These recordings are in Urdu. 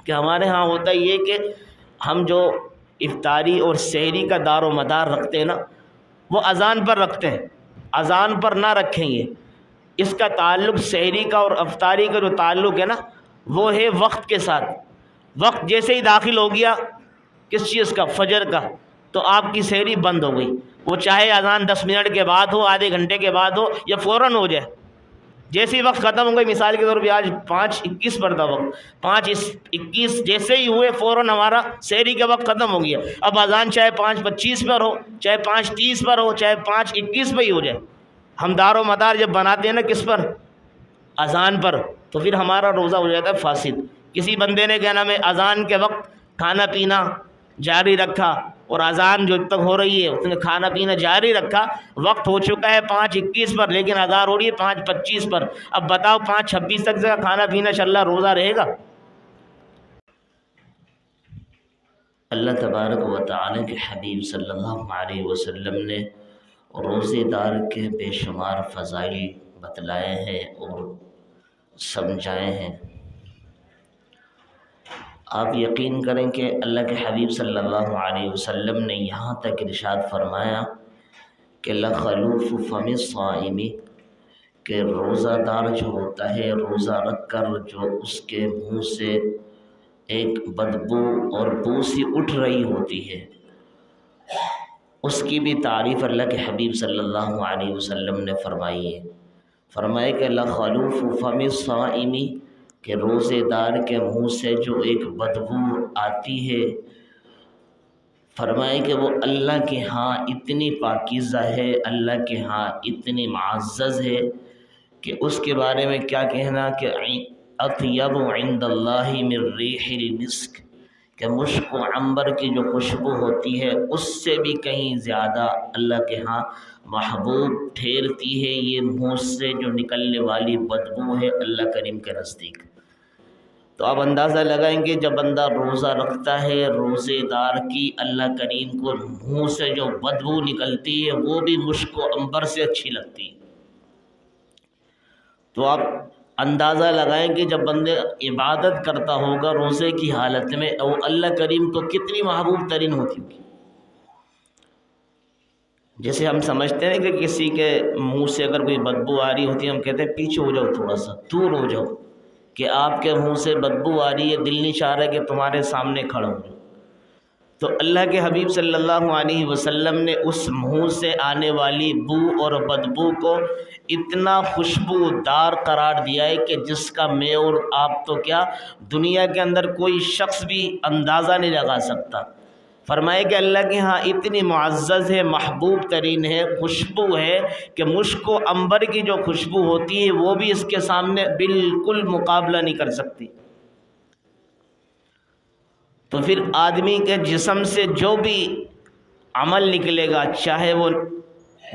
کہ ہمارے ہاں ہوتا یہ کہ ہم جو افطاری اور سحری کا دار و مدار رکھتے ہیں نا، وہ اذان پر رکھتے ہیں، اذان پر نہ رکھیں گے۔ اس کا تعلق سحری کا اور افطاری کا جو تعلق ہے نا، وہ ہے وقت کے ساتھ۔ وقت جیسے ہی داخل ہو گیا کس چیز کا؟ فجر کا، تو آپ کی سحری بند ہو گئی، وہ چاہے اذان 10 منٹ کے بعد ہو، آدھے گھنٹے کے بعد ہو، یا فوراً ہو جائے۔ جیسے ہی وقت ختم ہو گئی، مثال کے طور پہ آج 5:21 پر تھا وقت، 5:21 جیسے ہی ہوئے فوراً ہمارا سحری کا وقت ختم ہو گیا۔ اب اذان چاہے 5:25 پر ہو، چاہے 5:30 پر ہو، چاہے 5:21 پہ ہی ہو جائے، ہم دار و مدار جب بناتے ہیں نا کس پر؟ اذان پر، تو پھر ہمارا روزہ ہو جاتا ہے فاسد۔ کسی بندے نے کیا نام ہے اذان کے وقت کھانا پینا جاری رکھا، اور اذان جو تک ہو رہی ہے اس نے کھانا پینا جاری رکھا، وقت ہو چکا ہے 5:21 پر، لیکن اذان ہو رہی ہے 5:25 پر۔ اب بتاؤ 5:26 تک سے کھانا پینا چل رہا، روزہ رہے گا؟ اللہ تبارک و تعالی کے حبیب صلی اللہ علیہ وسلم نے روزے دار کے بے شمار فضائل بتلائے ہیں اور سمجھائے ہیں۔ آپ یقین کریں کہ اللہ کے حبیب صلی اللہ علیہ وسلم نے یہاں تک ارشاد فرمایا کہ لخلوف فم الصائم، کہ روزہ دار جو ہوتا ہے روزہ رکھ کر جو اس کے منہ سے ایک بدبو اور بو سی اٹھ رہی ہوتی ہے، اس کی بھی تعریف اللہ کے حبیب صلی اللہ علیہ وسلم نے فرمائی ہے۔ فرمایا کہ لخلوف فم الصائم، کہ روزے دار کے منہ سے جو ایک بدبو آتی ہے، فرمائے کہ وہ اللہ کے ہاں اتنی پاکیزہ ہے، اللہ کے ہاں اتنی معزز ہے کہ اس کے بارے میں کیا کہنا کہ اطیب عند اللہ من ریح المسک، کہ مشک و عنبر کی جو خوشبو ہوتی ہے اس سے بھی کہیں زیادہ اللہ کے ہاں محبوب ٹھہرتی ہے یہ منہ سے جو نکلنے والی بدبو ہے اللہ کریم کے نزدیک۔ تو آپ اندازہ لگائیں گے جب بندہ روزہ رکھتا ہے روزے دار کی، اللہ کریم کو منہ سے جو بدبو نکلتی ہے وہ بھی مشک و عنبر سے اچھی لگتی ہے۔ تو آپ اندازہ لگائیں کہ جب بندے عبادت کرتا ہوگا روزے کی حالت میں، اور اللہ کریم کو کتنی محبوب ترین ہوتی ہوگی۔ جیسے ہم سمجھتے ہیں کہ کسی کے منہ سے اگر کوئی بدبو آ رہی ہوتی ہے، ہم کہتے ہیں پیچھے ہو جاؤ، تھوڑا سا دور ہو جاؤ، کہ آپ کے منہ سے بدبو آ رہی ہے، دل نہیں چاہ رہا کہ تمہارے سامنے کھڑا ہو جاؤ۔ تو اللہ کے حبیب صلی اللہ علیہ وسلم نے اس منہ سے آنے والی بو اور بدبو کو اتنا خوشبودار قرار دیا ہے کہ جس کا میں اور آپ تو کیا دنیا کے اندر کوئی شخص بھی اندازہ نہیں لگا سکتا۔ فرمائے کہ اللہ کے ہاں اتنی معزز ہے، محبوب ترین ہے، خوشبو ہے کہ مشک و عنبر کی جو خوشبو ہوتی ہے وہ بھی اس کے سامنے بالکل مقابلہ نہیں کر سکتی۔ تو پھر آدمی کے جسم سے جو بھی عمل نکلے گا، چاہے وہ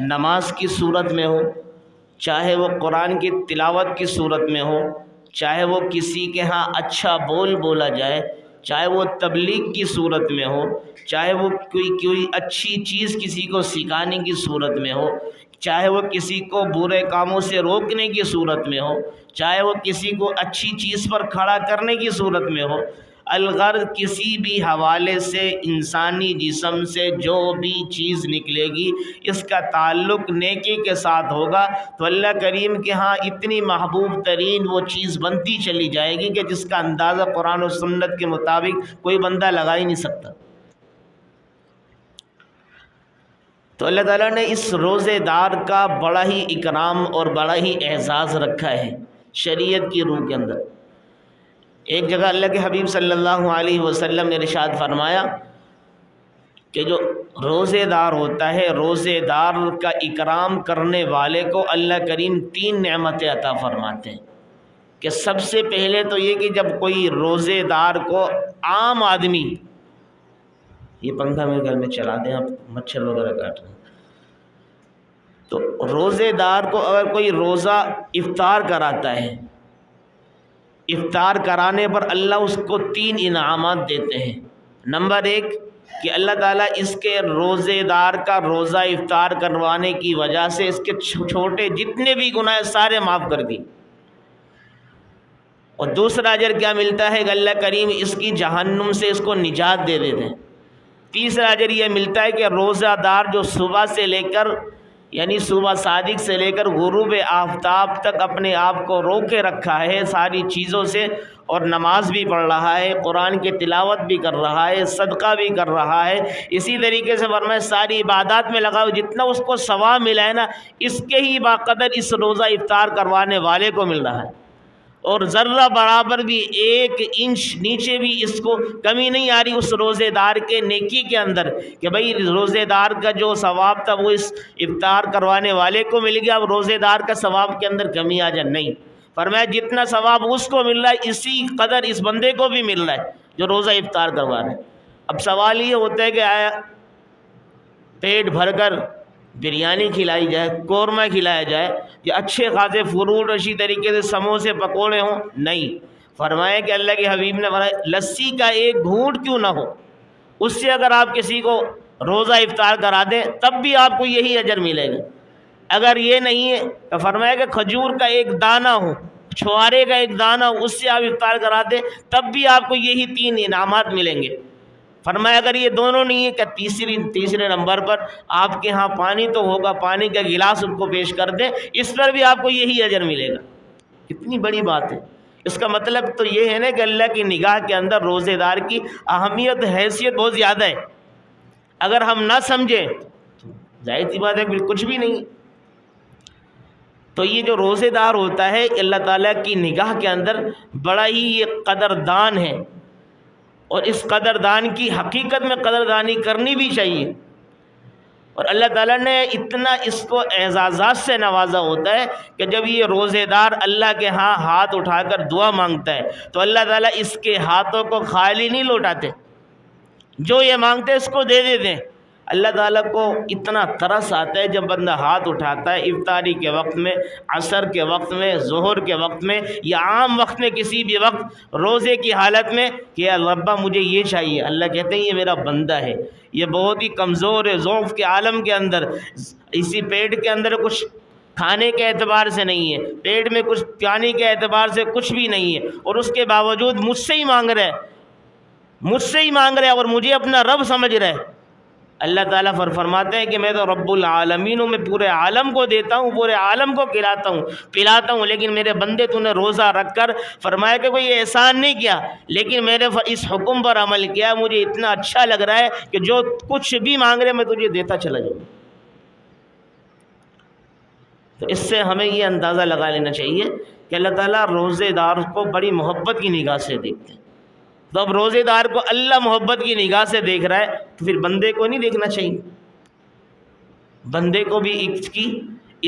نماز کی صورت میں ہو، چاہے وہ قرآن کی تلاوت کی صورت میں ہو، چاہے وہ کسی کے ہاں اچھا بول بولا جائے، چاہے وہ تبلیغ کی صورت میں ہو، چاہے وہ کوئی اچھی چیز کسی کو سکھانے کی صورت میں ہو، چاہے وہ کسی کو برے کاموں سے روکنے کی صورت میں ہو، چاہے وہ کسی کو اچھی چیز پر کھڑا کرنے کی صورت میں ہو، الغرض کسی بھی حوالے سے انسانی جسم سے جو بھی چیز نکلے گی اس کا تعلق نیکی کے ساتھ ہوگا، تو اللہ کریم کے ہاں اتنی محبوب ترین وہ چیز بنتی چلی جائے گی کہ جس کا اندازہ قرآن و سنت کے مطابق کوئی بندہ لگا ہی نہیں سکتا۔ تو اللہ تعالیٰ نے اس روزے دار کا بڑا ہی اکرام اور بڑا ہی اعزاز رکھا ہے شریعت کی روح کے اندر۔ ایک جگہ اللہ کے حبیب صلی اللہ علیہ وسلم نے ارشاد فرمایا کہ جو روزے دار ہوتا ہے روزے دار کا اکرام کرنے والے کو اللہ کریم 3 نعمتیں عطا فرماتے ہیں، کہ سب سے پہلے تو یہ کہ جب کوئی روزے دار کو عام آدمی، یہ پنکھا میرے گھر میں چلا دیں آپ، مچھر وغیرہ کاٹ رہے ہیں، تو روزے دار کو اگر کوئی روزہ افطار کراتا ہے، افطار کرانے پر اللہ اس کو 3 انعامات دیتے ہیں۔ نمبر 1 کہ اللہ تعالیٰ اس کے روزے دار کا روزہ افطار کروانے کی وجہ سے اس کے چھوٹے جتنے بھی گناہ سارے معاف کر دی۔ اور دوسرا اجر کیا ملتا ہے کہ اللہ کریم اس کی جہنم سے اس کو نجات دے دیتے ہیں۔ تیسرا اجر یہ ملتا ہے کہ روزہ دار جو صبح سے لے کر یعنی صبح صادق سے لے کر غروب آفتاب تک اپنے آپ کو روکے رکھا ہے ساری چیزوں سے، اور نماز بھی پڑھ رہا ہے، قرآن کی تلاوت بھی کر رہا ہے، صدقہ بھی کر رہا ہے، اسی طریقے سے فرمایا ساری عبادات میں لگا ہو، جتنا اس کو ثواب ملا ہے نا، اس کے ہی باقدر اس روزہ افطار کروانے والے کو مل رہا ہے، اور ذرہ برابر بھی 1 انچ نیچے بھی اس کو کمی نہیں آ رہی اس روزے دار کے نیکی کے اندر، کہ بھئی روزے دار کا جو ثواب تھا وہ اس افطار کروانے والے کو مل گیا، اب روزے دار کا ثواب کے اندر کمی آ جائے نہیں۔ فرمایا جتنا ثواب اس کو مل رہا ہے اسی قدر اس بندے کو بھی مل رہا ہے جو روزہ افطار کروا رہا ہے۔ اب سوال یہ ہوتا ہے کہ آیا پیٹ بھر کر بریانی کھلائی جائے، قورمہ کھلایا جائے، یا اچھے خاصے فروٹ اچھی طریقے سے سموسے پکوڑے ہوں؟ نہیں، فرمایا کہ اللہ کے حبیب نے فرمایا لسی کا ایک گھونٹ کیوں نہ ہو، اس سے اگر آپ کسی کو روزہ افطار کرا دیں تب بھی آپ کو یہی اجر ملے گا۔ اگر یہ نہیں ہے تو فرمایا کہ کھجور کا ایک دانہ ہو، چھوارے کا ایک دانہ ہو، اس سے آپ افطار کرا دیں تب بھی آپ کو یہی 3 انعامات ملیں گے۔ فرمایا اگر یہ دونوں نہیں ہے کہ تیسرے نمبر پر آپ کے ہاں پانی تو ہوگا، پانی کا گلاس ان کو پیش کر دیں، اس پر بھی آپ کو یہی اجر ملے گا۔ کتنی بڑی بات ہے۔ اس کا مطلب تو یہ ہے نا کہ اللہ کی نگاہ کے اندر روزے دار کی اہمیت حیثیت بہت زیادہ ہے۔ اگر ہم نہ سمجھیں تو ظاہر سی بات ہے پھر کچھ بھی نہیں۔ تو یہ جو روزے دار ہوتا ہے اللہ تعالیٰ کی نگاہ کے اندر بڑا ہی یہ قدردان ہے، اور اس قدردان کی حقیقت میں قدردانی کرنی بھی چاہیے۔ اور اللہ تعالیٰ نے اتنا اس کو اعزازات سے نوازا ہوتا ہے کہ جب یہ روزے دار اللہ کے ہاں ہاتھ اٹھا کر دعا مانگتا ہے تو اللہ تعالیٰ اس کے ہاتھوں کو خالی نہیں لوٹاتے، جو یہ مانگتے اس کو دے دیتے ہیں۔ اللہ تعالیٰ کو اتنا ترس آتا ہے جب بندہ ہاتھ اٹھاتا ہے افطاری کے وقت میں، عصر کے وقت میں، ظہر کے وقت میں، یا عام وقت میں کسی بھی وقت روزے کی حالت میں کہ اے ربا مجھے یہ چاہیے۔ اللہ کہتے ہیں یہ میرا بندہ ہے، یہ بہت ہی کمزور ہے، ضعف کے عالم کے اندر، اسی پیٹ کے اندر کچھ کھانے کے اعتبار سے نہیں ہے، پیٹ میں کچھ پانی کے اعتبار سے کچھ بھی نہیں ہے، اور اس کے باوجود مجھ سے ہی مانگ رہا ہے، مجھ سے ہی مانگ رہا ہے، اور مجھے اپنا رب سمجھ رہا ہے۔ اللہ تعالیٰ فرماتے ہیں کہ میں تو رب العالمین ہوں، میں پورے عالم کو دیتا ہوں، پورے عالم کو کھلاتا ہوں پلاتا ہوں، لیکن میرے بندے تو نے روزہ رکھ کر فرمایا کہ کوئی احسان نہیں کیا، لیکن میرے اس حکم پر عمل کیا، مجھے اتنا اچھا لگ رہا ہے کہ جو کچھ بھی مانگ رہے میں تجھے دیتا چلا جاؤں۔ تو اس سے ہمیں یہ اندازہ لگا لینا چاہیے کہ اللہ تعالیٰ روزے دار کو بڑی محبت کی نگاہ سے دیکھتے ہیں۔ تو اب روزے دار کو اللہ محبت کی نگاہ سے دیکھ رہا ہے تو پھر بندے کو نہیں دیکھنا چاہیے، بندے کو بھی اس کی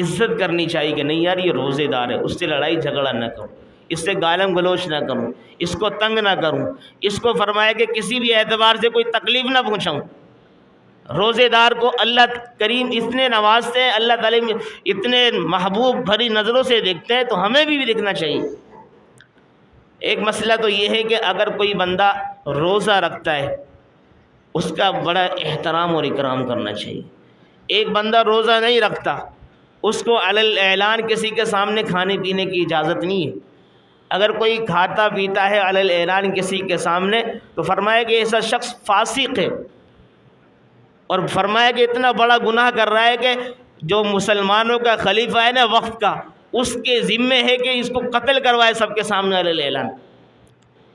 عزت کرنی چاہیے کہ نہیں یار یہ روزے دار ہے، اس سے لڑائی جھگڑا نہ کروں، اس سے گالم گلوچ نہ کروں، اس کو تنگ نہ کروں، اس کو فرمایا کہ کسی بھی اعتبار سے کوئی تکلیف نہ پہنچاؤں۔ روزے دار کو اللہ کریم اتنے نوازتے ہیں، اللہ تعالیٰ اتنے محبوب بھری نظروں سے دیکھتے ہیں، تو ہمیں بھی دیکھنا چاہیے۔ ایک مسئلہ تو یہ ہے کہ اگر کوئی بندہ روزہ رکھتا ہے اس کا بڑا احترام اور اکرام کرنا چاہیے۔ ایک بندہ روزہ نہیں رکھتا اس کو علی الاعلان کسی کے سامنے کھانے پینے کی اجازت نہیں ہے۔ اگر کوئی کھاتا پیتا ہے علی الاعلان کسی کے سامنے تو فرمایا کہ ایسا شخص فاسق ہے، اور فرمایا کہ اتنا بڑا گناہ کر رہا ہے کہ جو مسلمانوں کا خلیفہ ہے نا وقت کا، اس کے ذمے ہے کہ اس کو قتل کروائے سب کے سامنے علی الاعلان،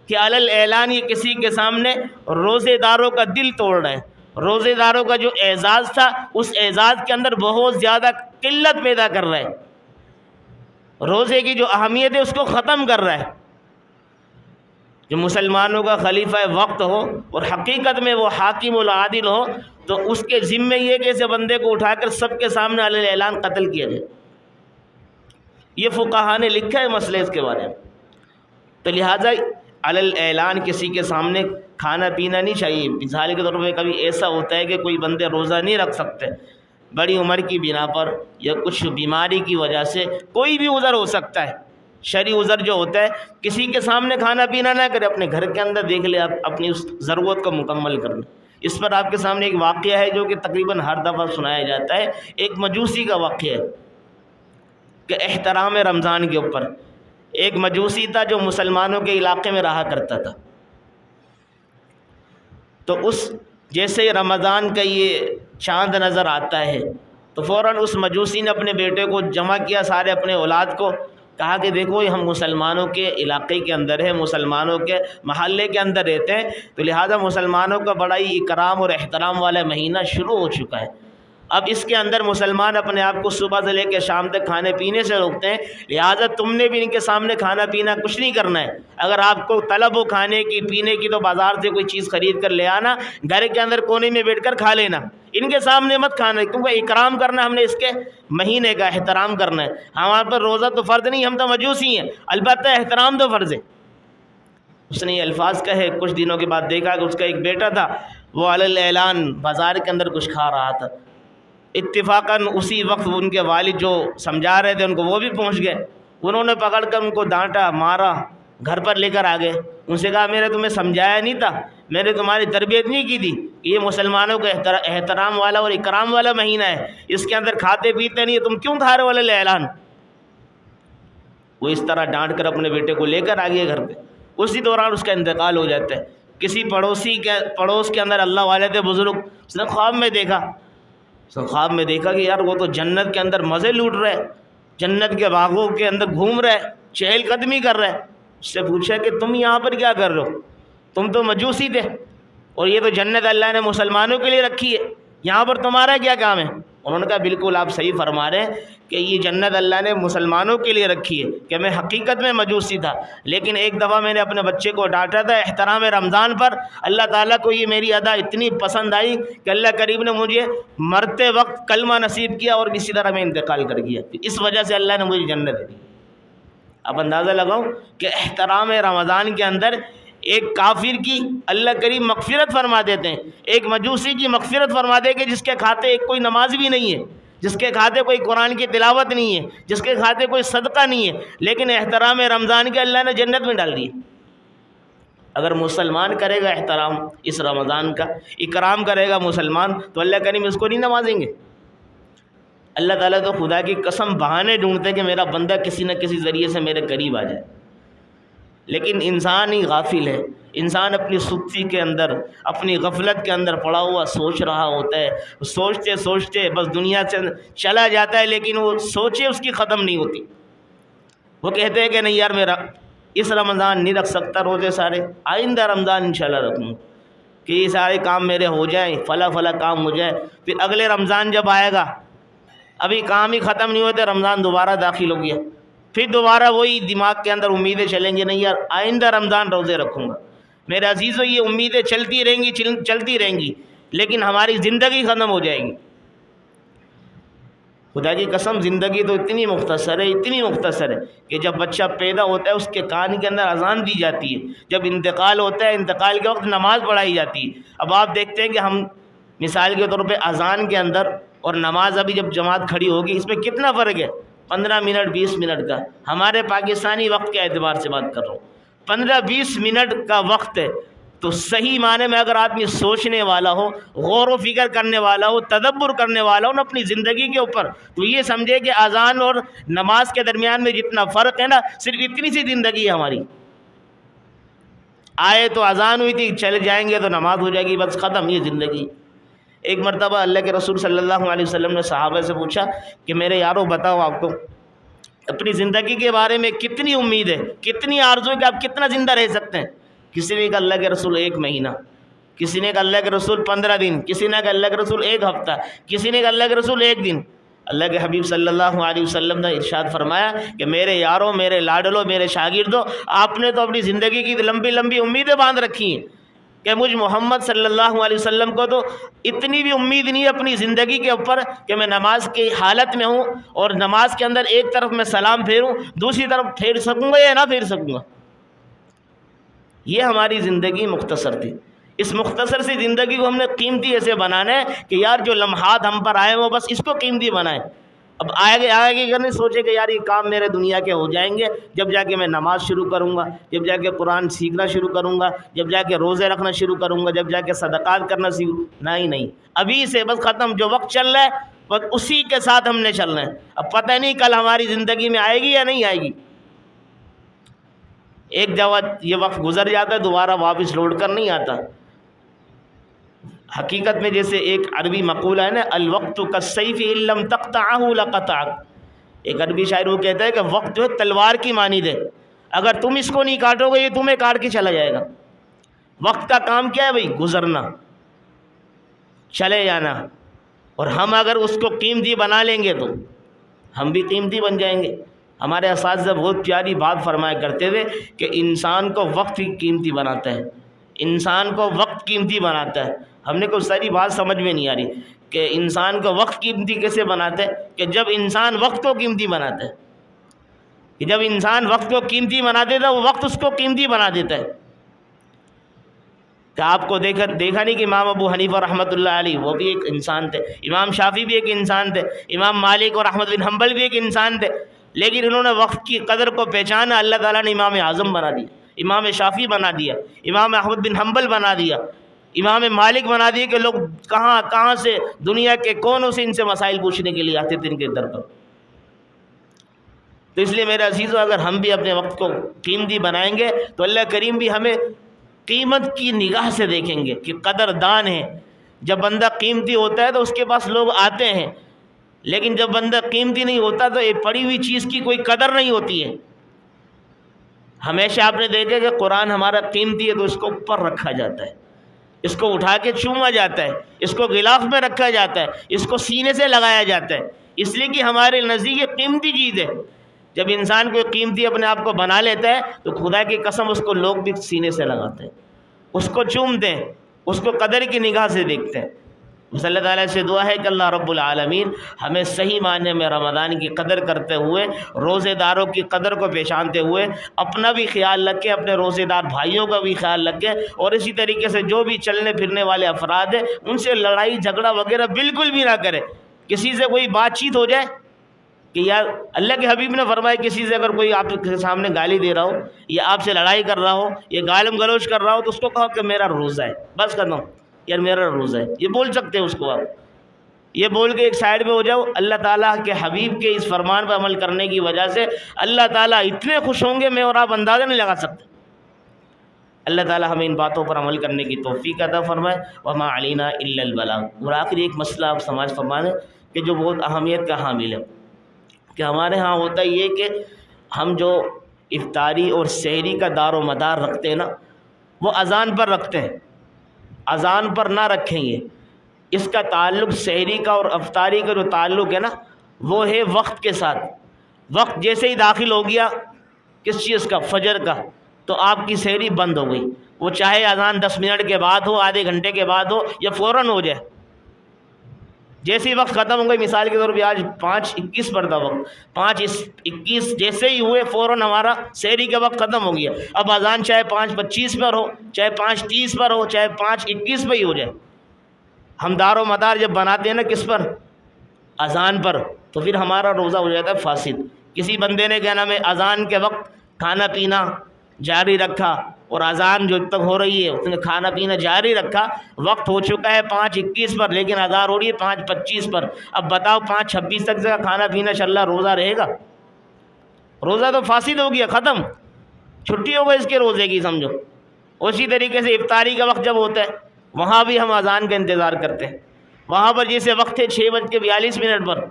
کہ علی الاعلان یہ کسی کے سامنے روزے داروں کا دل توڑ رہا ہے، روزے داروں کا جو اعزاز تھا اس اعزاز کے اندر بہت زیادہ قلت پیدا کر رہا ہے، روزے کی جو اہمیت ہے اس کو ختم کر رہا ہے۔ جو مسلمانوں کا خلیفہ وقت ہو اور حقیقت میں وہ حاکم العادل ہو تو اس کے ذمے یہ کہ ایسے بندے کو اٹھا کر سب کے سامنے علی الاعلان قتل کیا جائے۔ یہ فقہا نے لکھا ہے مسئلے اس کے بارے میں۔ تو لہٰذا علی الاعلان کسی کے سامنے کھانا پینا نہیں چاہیے۔ مثال کے طور پہ کبھی ایسا ہوتا ہے کہ کوئی بندے روزہ نہیں رکھ سکتے بڑی عمر کی بنا پر یا کچھ بیماری کی وجہ سے، کوئی بھی عذر ہو سکتا ہے، شرعی عذر جو ہوتا ہے، کسی کے سامنے کھانا پینا نہ کرے، اپنے گھر کے اندر دیکھ لے اپنی اس ضرورت کو مکمل کرنا۔ اس پر آپ کے سامنے ایک واقعہ ہے جو کہ تقریباً ہر دفعہ سنایا جاتا ہے، ایک مجوسی کا واقعہ ہے کہ احترام رمضان کے اوپر ایک مجوسی تھا جو مسلمانوں کے علاقے میں رہا کرتا تھا. تو اس جیسے رمضان کا یہ چاند نظر آتا ہے تو فوراً اس مجوسی نے اپنے بیٹے کو جمع کیا، سارے اپنے اولاد کو، کہا کہ دیکھو یہ ہم مسلمانوں کے علاقے کے اندر ہیں، مسلمانوں کے محلے کے اندر رہتے ہیں، تو لہٰذا مسلمانوں کا بڑا ہی اکرام اور احترام والا مہینہ شروع ہو چکا ہے. اب اس کے اندر مسلمان اپنے آپ کو صبح سے لے کے شام تک کھانے پینے سے روکتے ہیں، لہٰذا تم نے بھی ان کے سامنے کھانا پینا کچھ نہیں کرنا ہے. اگر آپ کو طلب ہو کھانے کی پینے کی تو بازار سے کوئی چیز خرید کر لے آنا، گھر کے اندر کونے میں بیٹھ کر کھا لینا، ان کے سامنے مت کھانا، کیونکہ اکرام کرنا ہم نے اس کے مہینے کا احترام کرنا ہے. ہمارے پر روزہ تو فرض نہیں، ہم تو مجوسی ہیں، البتہ احترام تو فرض ہے. اس نے یہ الفاظ کہے. کچھ دنوں کے بعد دیکھا کہ اس کا ایک بیٹا تھا، وہ علی اعلان بازار کے اندر کچھ کھا رہا تھا. اتفاقاً اسی وقت ان کے والد جو سمجھا رہے تھے ان کو وہ بھی پہنچ گئے. انہوں نے پکڑ کر ان کو ڈانٹا، مارا، گھر پر لے کر آ گئے. ان سے کہا میں نے تمہیں سمجھایا نہیں تھا، میں نے تمہاری تربیت نہیں کی تھی کہ یہ مسلمانوں کا احترام والا اور اکرام والا مہینہ ہے، اس کے اندر کھاتے پیتے نہیں، تم کیوں کھا رہے ہو علی اعلان. وہ اس طرح ڈانٹ کر اپنے بیٹے کو لے کر آ گئے گھر پہ. اسی دوران اس کا انتقال ہو جاتا ہے. کسی پڑوس کے اندر اللہ والے تھے بزرگ، اس نے خواب میں دیکھا کہ یار وہ تو جنت کے اندر مزے لوٹ رہے، جنت کے باغوں کے اندر گھوم رہے، چہل قدمی کر رہے. اس سے پوچھا کہ تم یہاں پر کیا کر رہے ہو؟ تم تو مجوسی تھے اور یہ تو جنت اللہ نے مسلمانوں کے لیے رکھی ہے، یہاں پر تمہارا کیا کام ہے؟ انہوں نے کہا بالکل آپ صحیح فرما رہے ہیں کہ یہ جنت اللہ نے مسلمانوں کے لیے رکھی ہے، کہ میں حقیقت میں مجوسی تھا، لیکن ایک دفعہ میں نے اپنے بچے کو ڈانٹا تھا احترام رمضان پر. اللہ تعالیٰ کو یہ میری ادا اتنی پسند آئی کہ اللہ کریم نے مجھے مرتے وقت کلمہ نصیب کیا اور اسی طرح میں انتقال کر گیا. اس وجہ سے اللہ نے مجھے جنت دی. اب اندازہ لگاؤ کہ احترام رمضان کے اندر ایک کافر کی اللہ کریم مغفرت فرما دیتے ہیں، ایک مجوسی کی مغفرت فرما دے کہ جس کے کھاتے ایک کوئی نماز بھی نہیں ہے، جس کے کھاتے کوئی قرآن کی تلاوت نہیں ہے، جس کے کھاتے کوئی صدقہ نہیں ہے، لیکن احترام رمضان کے اللہ نے جنت میں ڈال دی. اگر مسلمان کرے گا احترام اس رمضان کا، اکرام کرے گا مسلمان، تو اللہ کریم اس کو نہیں نوازیں گے. اللہ تعالیٰ تو خدا کی قسم بہانے ڈھونڈتے کہ میرا بندہ کسی نہ کسی ذریعے سے میرے قریب آ جائے. لیکن انسان ہی غافل ہے، انسان اپنی سستی کے اندر، اپنی غفلت کے اندر پڑا ہوا سوچ رہا ہوتا ہے، سوچتے سوچتے بس دنیا سے چلا جاتا ہے، لیکن وہ سوچے اس کی ختم نہیں ہوتی. وہ کہتے ہیں کہ نہیں یار میرا اس رمضان نہیں رکھ سکتا روزے سارے، آئندہ رمضان انشاءاللہ رکھوں کہ یہ سارے کام میرے ہو جائیں، فلاں کام ہو جائے، پھر اگلے رمضان جب آئے گا ابھی کام ہی ختم نہیں ہوتے، رمضان دوبارہ داخل ہو گیا، پھر دوبارہ وہی دماغ کے اندر امیدیں چلیں گی، نہیں یار آئندہ رمضان روزے رکھوں گا. میرے عزیزو یہ امیدیں چلتی رہیں گی لیکن ہماری زندگی ختم ہو جائے گی. خدا کی قسم زندگی تو اتنی مختصر ہے کہ جب بچہ پیدا ہوتا ہے اس کے کان کے اندر اذان دی جاتی ہے، جب انتقال ہوتا ہے انتقال کے وقت نماز پڑھائی جاتی ہے. اب آپ دیکھتے ہیں کہ ہم مثال کے طور پہ اذان کے اندر اور نماز ابھی جب جماعت کھڑی ہوگی اس میں کتنا فرق ہے؟ 15 منٹ 20 منٹ کا. ہمارے پاکستانی وقت کے اعتبار سے بات کر رہا ہوں، 15-20 منٹ کا وقت ہے. تو صحیح معنی میں اگر آدمی سوچنے والا ہو، غور و فکر کرنے والا ہو، تدبر کرنے والا ہو نا اپنی زندگی کے اوپر، تو یہ سمجھے کہ اذان اور نماز کے درمیان میں جتنا فرق ہے نا، صرف اتنی سی زندگی ہے ہماری. آئے تو اذان ہوئی تھی، چلے جائیں گے تو نماز ہو جائے گی، بس ختم یہ زندگی. ایک مرتبہ اللہ کے رسول صلی اللہ علیہ وسلم نے صحابہ سے پوچھا کہ میرے یارو بتاؤ آپ کو اپنی زندگی کے بارے میں کتنی امید ہے، کتنی آرزو ہے کہ آپ کتنا زندہ رہ سکتے ہیں؟ کسی نے کہا اللہ کے رسول 1 مہینہ، کسی نے کہا اللہ کے رسول 15 دن، کسی نے کہا اللہ کے رسول 1 ہفتہ، کسی نے کہا اللہ کے رسول 1 دن. اللہ کے حبیب صلی اللہ علیہ وسلم نے ارشاد فرمایا کہ میرے یاروں، میرے لاڈلوں، میرے شاگردوں، آپ نے تو اپنی زندگی کی لمبی لمبی امیدیں باندھ رکھی ہیں کہ مجھ محمد صلی اللہ علیہ وسلم کو تو اتنی بھی امید نہیں اپنی زندگی کے اوپر کہ میں نماز کی حالت میں ہوں اور نماز کے اندر ایک طرف میں سلام پھیروں، دوسری طرف پھیر سکوں گا یا نہ پھیر سکوں گا. یہ ہماری زندگی مختصر تھی. اس مختصر سی زندگی کو ہم نے قیمتی ایسے بنانا ہے کہ یار جو لمحات ہم پر آئے وہ بس اس کو قیمتی بنائیں. اب آگے اگر نہیں سوچے کہ یار یہ کام میرے دنیا کے ہو جائیں گے جب جا کے میں نماز شروع کروں گا، جب جا کے قرآن سیکھنا شروع کروں گا، جب جا کے روزے رکھنا شروع کروں گا، جب جا کے صدقات کرنا سیکھوں. نہیں، ابھی سے بس ختم. جو وقت چل رہا ہے بس اسی کے ساتھ ہم نے چلنا ہے. اب پتہ نہیں کل ہماری زندگی میں آئے گی یا نہیں آئے گی. ایک دفعہ یہ وقت گزر جاتا ہے، دوبارہ واپس لوٹ کر نہیں آتا۔ حقیقت میں جیسے ایک عربی مقولہ ہے نا، الوقت کالسیف ان لم تقطعہ لقطعک، ایک عربی شاعر وہ کہتا ہے کہ وقت جو ہے تلوار کی مانند ہے، اگر تم اس کو نہیں کاٹو گے یہ تمہیں کاٹ کے چلا جائے گا۔ وقت کا کام کیا ہے بھائی؟ گزرنا، چلے جانا، اور ہم اگر اس کو قیمتی بنا لیں گے تو ہم بھی قیمتی بن جائیں گے۔ ہمارے اساتذہ بہت پیاری بات فرمایا کرتے تھے کہ انسان کو وقت ہی قیمتی بناتا ہے، انسان کو وقت قیمتی بناتا ہے۔ ہم نے کوئی ساری بات سمجھ میں نہیں آ رہی کہ انسان کو وقت قیمتی کیسے بناتا ہے؟ کہ جب انسان وقت کو قیمتی بناتا ہے، کہ جب انسان وقت کو قیمتی بنا دیتا ہے وہ وقت اس کو قیمتی بنا دیتا ہے۔ کہ آپ کو دیکھا نہیں کہ امام ابو حنیفہ رحمۃ اللہ علیہ وہ بھی ایک انسان تھے، امام شافعی بھی ایک انسان تھے، امام مالک اور احمد بن حنبل بھی ایک انسان تھے، لیکن انہوں نے وقت کی قدر کو پہچانا، اللہ تعالیٰ نے امام اعظم بنا دیا، امام شافعی بنا دیا، امام احمد بن حنبل بنا دیا، امام مالک بنا دیے کہ لوگ کہاں سے دنیا کے کونوں سے ان سے مسائل پوچھنے کے لیے آتے تھے ان کے در پر۔ تو اس لیے میرے عزیزو، اگر ہم بھی اپنے وقت کو قیمتی بنائیں گے تو اللہ کریم بھی ہمیں قیمت کی نگاہ سے دیکھیں گے کہ قدر دان ہے۔ جب بندہ قیمتی ہوتا ہے تو اس کے پاس لوگ آتے ہیں، لیکن جب بندہ قیمتی نہیں ہوتا تو ایک پڑی ہوئی چیز کی کوئی قدر نہیں ہوتی ہے۔ ہمیشہ آپ نے دیکھا کہ قرآن ہمارا قیمتی ہے تو اس کو اوپر رکھا جاتا ہے، اس کو اٹھا کے چوما جاتا ہے، اس کو غلاف میں رکھا جاتا ہے، اس کو سینے سے لگایا جاتا ہے، اس لیے کہ ہمارے نزدیک یہ قیمتی چیز ہے۔ جب انسان کوئی قیمتی اپنے آپ کو بنا لیتا ہے تو خدا کی قسم اس کو لوگ بھی سینے سے لگاتے ہیں، اس کو چومتے ہیں، اس کو قدر کی نگاہ سے دیکھتے ہیں۔ بس اللہ تعالیٰ سے دعا ہے کہ اللہ رب العالمین ہمیں صحیح معنی میں رمضان کی قدر کرتے ہوئے، روزے داروں کی قدر کو پہچانتے ہوئے اپنا بھی خیال رکھے، اپنے روزے دار بھائیوں کا بھی خیال رکھے، اور اسی طریقے سے جو بھی چلنے پھرنے والے افراد ہیں ان سے لڑائی جھگڑا وغیرہ بالکل بھی نہ کرے۔ کسی سے کوئی بات چیت ہو جائے کہ یار اللہ کے حبیب نے فرمایا کسی سے اگر کوئی آپ کے سامنے گالی دے رہا ہو یا آپ سے لڑائی کر رہا ہو یا گالم گلوچ کر رہا ہو تو اس کو کہو کہ میرا روزہ ہے، بس کرنا یار میرا روزہ ہے، یہ بول سکتے ہیں اس کو آپ، یہ بول کے ایک سائڈ پہ ہو جاؤ۔ اللہ تعالیٰ کے حبیب کے اس فرمان پر عمل کرنے کی وجہ سے اللہ تعالیٰ اتنے خوش ہوں گے میں اور آپ اندازہ نہیں لگا سکتے۔ اللہ تعالیٰ ہمیں ان باتوں پر عمل کرنے کی توفیق عطا فرمائے۔ وما علینا الا البلاغ۔ اور آخری ایک مسئلہ آپ سماج فرمائیں کہ جو بہت اہمیت کا حامل ہے، کہ ہمارے ہاں ہوتا یہ کہ ہم جو افطاری اور سحری کا دار و مدار رکھتے ہیں نا وہ اذان پر رکھتے ہیں، اذان پر نہ رکھیں گے۔ اس کا تعلق سحری کا اور افطاری کا جو تعلق ہے نا وہ ہے وقت کے ساتھ۔ وقت جیسے ہی داخل ہو گیا کس چیز کا؟ فجر کا، تو آپ کی سحری بند ہو گئی، وہ چاہے اذان 10 منٹ کے بعد ہو، آدھے گھنٹے کے بعد ہو یا فوراً ہو جائے۔ جیسے ہی وقت ختم ہو گئی، مثال کے طور پہ آج 5:21 پر تھا وقت، 5:21 جیسے ہی ہوئے فوراً ہمارا سحری کا وقت ختم ہو گیا۔ اب اذان چاہے 5:25 پر ہو، چاہے 5:30 پر ہو، چاہے 5:21 پہ ہی ہو جائے، ہم دار و مدار جب بناتے ہیں نا کس پر؟ اذان پر، تو پھر ہمارا روزہ ہو جاتا ہے فاسد۔ کسی بندے نے کیا نام ہے اذان کے وقت کھانا پینا جاری رکھا اور اذان جو تک ہو رہی ہے اس نے کھانا پینا جاری رکھا، وقت ہو چکا ہے 5:21 پر لیکن اذان ہو رہی ہے 5:25 پر۔ اب بتاؤ 5:26 تک کا کھانا پینا چل رہا، روزہ رہے گا؟ روزہ تو فاسد ہو گیا، ختم، چھٹی ہو گئی اس کے روزے کی سمجھو۔ اسی طریقے سے افطاری کا وقت جب ہوتا ہے وہاں بھی ہم اذان کا انتظار کرتے ہیں، وہاں پر جیسے وقت ہے 6:42 پر،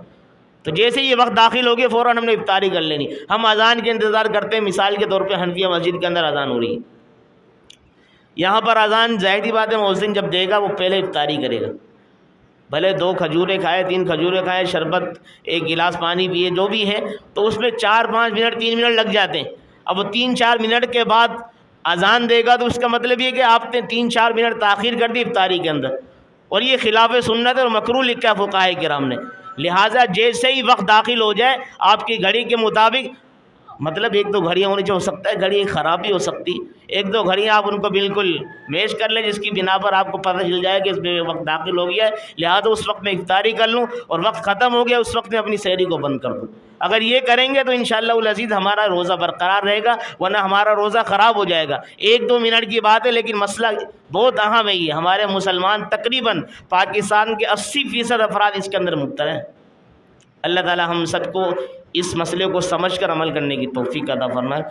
تو جیسے یہ وقت داخل ہو گیا فوراً ہم نے افطاری کر لینی۔ ہم اذان کے انتظار کرتے ہیں، مثال کے طور پہ حنفیہ مسجد کے اندر اذان ہو رہی ہے، یہاں پر اذان ظاہری بات ہے مؤذن جب دے گا وہ پہلے افطاری کرے گا، بھلے 2 کھجوریں کھائے، 3 کھجوریں کھائے، شربت 1 گلاس پانی پیے، جو بھی ہے، تو اس میں 4-5 منٹ 3 منٹ لگ جاتے ہیں۔ اب وہ 3-4 منٹ کے بعد اذان دے گا تو اس کا مطلب یہ کہ آپ نے 3-4 منٹ تاخیر کر دی افطاری کے اندر، اور یہ خلاف سنت اور مکروہ لکھا ہے فقہاء کرام نے۔ لہٰذا جیسے ہی وقت داخل ہو جائے آپ کی گھڑی کے مطابق، مطلب 1-2 گھڑیاں ہونی چاہیے، ہو سکتا ہے گھڑی خراب بھی ہو سکتی، 1-2 گھڑیاں آپ ان کو بالکل میچ کر لیں جس کی بنا پر آپ کو پتہ چل جائے کہ اس میں وقت داخل ہو گیا ہے، لہٰذا اس وقت میں افطاری کر لوں، اور وقت ختم ہو گیا اس وقت میں اپنی سحری کو بند کر دوں۔ اگر یہ کریں گے تو انشاءاللہ العزیز ہمارا روزہ برقرار رہے گا، ورنہ ہمارا روزہ خراب ہو جائے گا۔ 1-2 منٹ کی بات ہے لیکن مسئلہ بہت اہم ہے۔ یہ ہمارے مسلمان تقریباً پاکستان کے 80% افراد اس کے اندر مبتلا ہیں۔ اللہ تعالی ہم سب کو اس مسئلے کو سمجھ کر عمل کرنے کی توفیق عطا فرمائے۔